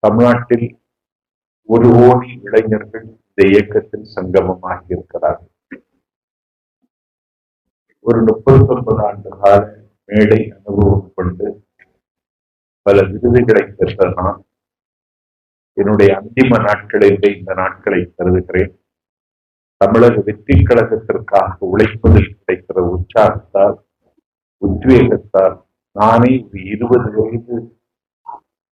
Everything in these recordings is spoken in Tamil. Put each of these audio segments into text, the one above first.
தமிழ்நாட்டில் 1 கோடி இளைஞர்கள் இந்த இயக்கத்தில் சங்கமமாகி இருக்கிறார்கள். ஒரு 39 ஆண்டு கால மேடை அனுபவம் கொண்டு பல விருதுகளை பெற்ற நான் என்னுடைய அந்திம நாட்களில் இந்த நாட்களை கருதுகிறேன். தமிழக வெற்றி கழகத்திற்காக உழைப்பதில் கிடைக்கிற உற்சாகத்தால், உத்வேகத்தால் நானே ஒரு 20 வயது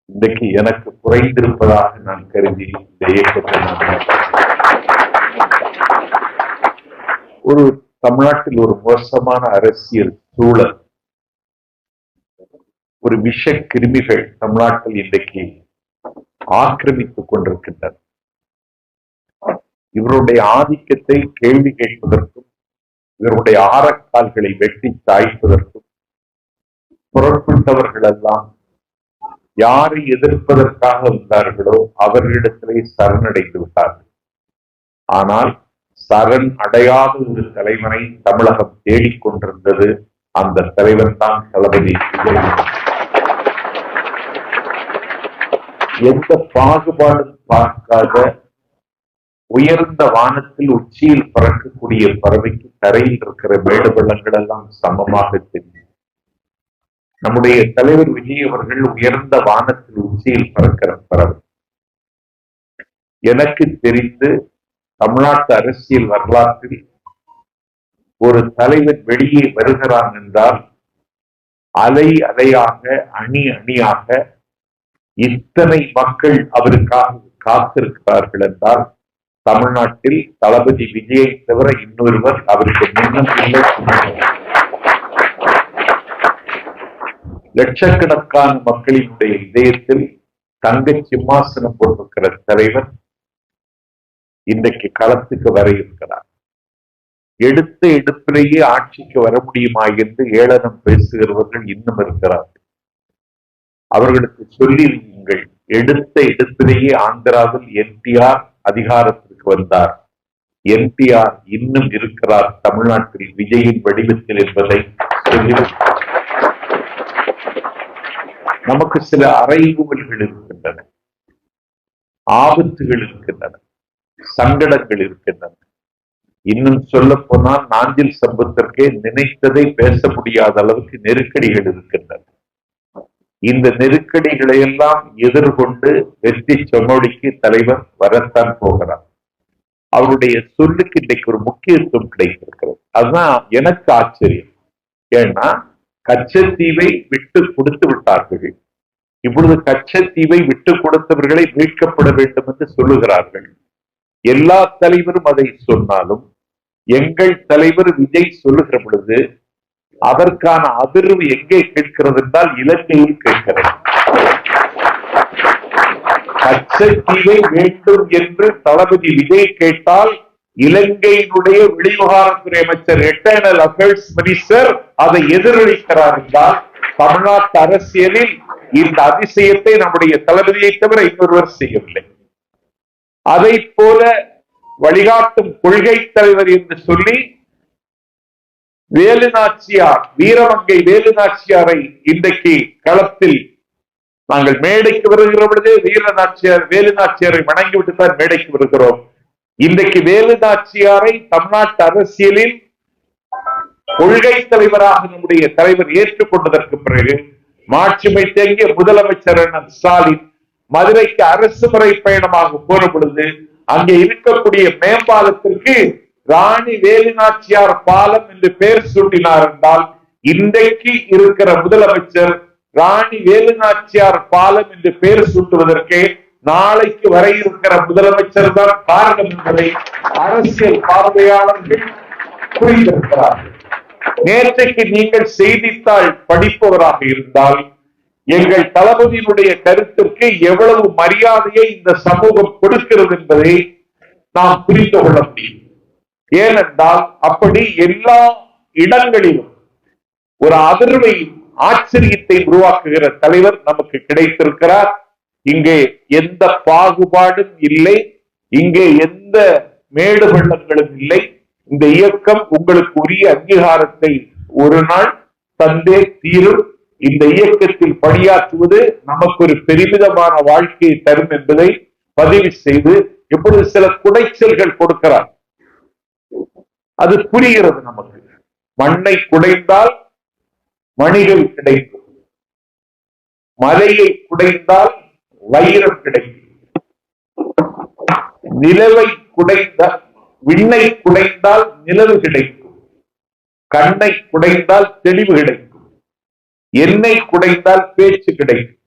இன்றைக்கு எனக்கு குறைந்திருப்பதாக நான் கருதி இந்த இயக்கத்தை ஒரு தமிழ்நாட்டில் ஒரு மோசமான அரசியல் சூழல், ஒரு விஷ கிருமிகள் தமிழ்நாட்டில் இன்றைக்கு ஆக்கிரமித்துக் கொண்டிருக்கின்றன. இவருடைய ஆதிக்கத்தை கேள்வி கேட்பதற்கும் இவருடைய ஆரக்கால்களை வெட்டி சாய்ப்பதற்கும் புறப்பட்டவர்கள் எல்லாம் யாரை எதிர்ப்பதற்காக வந்தார்களோ அவர்களிடத்திலே சரணடைந்து விட்டார்கள். ஆனால் சரண் அடையாத ஒரு தலைவனை தமிழகம் தேடிக்கொண்டிருந்தது. அந்த தலைவன் தான் தளபதி விஜய். எந்த பாகுபாடும் பார்க்காத உயர்ந்த வானத்தில் உச்சியில் பறக்கக்கூடிய பறவைக்கு தரையில் இருக்கிற மேடு வெள்ளங்கள் எல்லாம் சமமாக தெரியும். நம்முடைய தலைவர் விஜய் அவர்கள் உயர்ந்த வானத்தில் உச்சியில் பறக்கிற பறவை. எனக்கு தெரிந்து தமிழ்நாட்டு அரசியல் வரலாற்றில் ஒரு தலைவர் வெளியே வருகிறான் என்றால் அலை அலையாக, அணி அணியாக இத்தனை மக்கள் அவருக்காக காத்திருக்கிறார்கள் என்றால் தமிழ்நாட்டில் தளபதி விஜயை தவிர இன்னொருவர் அவருக்கு முன்னும் இல்லை. லட்சக்கணக்கான மக்களினுடைய இதயத்தில் தங்க சிம்மாசனம் போட்டிருக்கிற தலைவர் இன்றைக்கு களத்துக்கு வர இருக்கிறார். எடுத்த எடுப்பிலேயே ஆட்சிக்கு வர முடியுமா என்று ஏளனம் பேசுகிறவர்கள் இன்னும் இருக்கிறார்கள். அவர்களுக்கு சொல்லியிருங்கள், எடுத்த எடுப்பிலேயே ஆந்திராவில் NTR அதிகாரத்திற்கு வந்தார். NTR இன்னும் இருக்கிறார் தமிழ்நாட்டில் விஜயின் வடிவத்தில் என்பதை நமக்கு சில அறைகூவல்கள் இருக்கின்றன, ஆபத்துகள் இருக்கின்றன, சங்கடங்கள் இருக்கின்றன. இன்னும் சொல்ல போனால் நாஞ்சில் சம்பத்திற்கே நினைத்ததை பேச முடியாத அளவுக்கு நெருக்கடிகள் இருக்கின்றன. இந்த நெருக்கடிகளை எல்லாம் எதிர்கொண்டு வெற்றி செம்மொழிக்கு தலைவர் வரத்தான் போகிறார். அவருடைய சொல்லுக்கு இன்றைக்கு ஒரு முக்கியத்துவம் கிடைத்திருக்கிறது. அதுதான் எனக்கு ஆச்சரியம். ஏன்னா கச்சத்தீவை விட்டு கொடுத்து விட்டார்கள். இப்பொழுது கச்சத்தீவை விட்டு கொடுத்தவர்களை மீட்கப்பட வேண்டும் என்று சொல்லுகிறார்கள். எல்லா தலைவரும் அதை சொன்னாலும் எங்கள் தலைவர் விஜய் சொல்லுகிற பொழுது அதற்கான அதிர்வு எங்கே கேட்கிறது என்றால் இலங்கையில் கேட்கிறது. கச்சத்தீவை வேண்டும் என்று தளபதி விஜய் கேட்டால் இலங்கையினுடைய வெளிவிவகாரத்துறை அமைச்சர் எட்டர்னல் அஃபேர்ஸ் மினிஸ்டர் அதை எதிரொலிக்கிறார் என்றால் தமிழ்நாட்டு அரசியலில் இந்த அதிசயத்தை நம்முடைய தளபதியை தவிர இன்னொருவர் செய்யவில்லை. அதை போல வழிகாட்டும் கொள்கை தலைவர் என்று சொல்லி வேலுநாச்சியார், வீரமங்கை வேலுநாச்சியாரை இன்றைக்கு களத்தில் நாங்கள் மேடைக்கு வருகிற பொழுதே வேலுநாச்சியாரை வணங்கிவிட்டு தான் மேடைக்கு வருகிறோம். இன்றைக்கு வேலுநாச்சியாரை தமிழ்நாட்டு அரசியலில் கொள்கை தலைவராக நம்முடைய தலைவர் ஏற்றுக்கொண்டதற்கு பிறகு மாட்சிமை தேங்கிய முதலமைச்சர் ஸ்டாலின் மதுரைக்கு அரசு முறை பயணமாக போன பொழுது அங்கே இருக்கக்கூடிய மேம்பாலத்திற்கு ராணி வேலுநாச்சியார் பாலம் என்று பெயர் சூட்டினார் என்றால் இன்றைக்கு இருக்கிற முதலமைச்சர் ராணி வேலுநாச்சியார் பாலம் என்று பெயர் சூட்டுவதற்கே நாளைக்கு வர இருக்கிற முதலமைச்சர் தான் காரணம் என்பதை அரசியல் பார்வையாளர்கள் புரிந்திருக்கிறார்கள். நேற்றைக்கு நீங்கள் செய்தித்தாள் படிப்பவராக இருந்தால் எங்கள் தளபதியினுடைய கருத்திற்கு எவ்வளவு மரியாதையை இந்த சமூகம் கொடுக்கிறது என்பதை நாம் புரிந்து கொள்ள முடியும். ஏனென்றால் அப்படி எல்லா இடங்களிலும் ஒரு அதிர்வை, ஆச்சரியத்தை உருவாக்குகிற தலைவர் நமக்கு கிடைத்திருக்கிறார். இங்கே எந்த பாகுபாடும் இல்லை, இங்கே எந்த மேடு பள்ளங்களும் இல்லை. இந்த இயக்கம் உங்களுக்கு உரிய அங்கீகாரத்தை ஒரு நாள் தந்தே தீரும். இந்த இயக்கத்தில் பணியாற்றுவது நமக்கு ஒரு பெருமிதமான வாழ்க்கையை தரும் என்பதை பதிவு செய்து இப்பொழுது சில குடைச்சல்கள் கொடுக்கிறார். அது புரிகிறது நமக்கு. மண்ணை குடைந்தால் மணிகள் கிடைக்கும், மலையை குடைந்தால் வைரம் கிடைக்கும், நிலவை குடைந்தால் விண்ணை குடைந்தால் நிலவு கிடைக்கும், கண்ணை குடைந்தால் தெளிவு கிடைக்கும், எண்ணெய் குடைந்தால் பேச்சு கிடைக்கும்.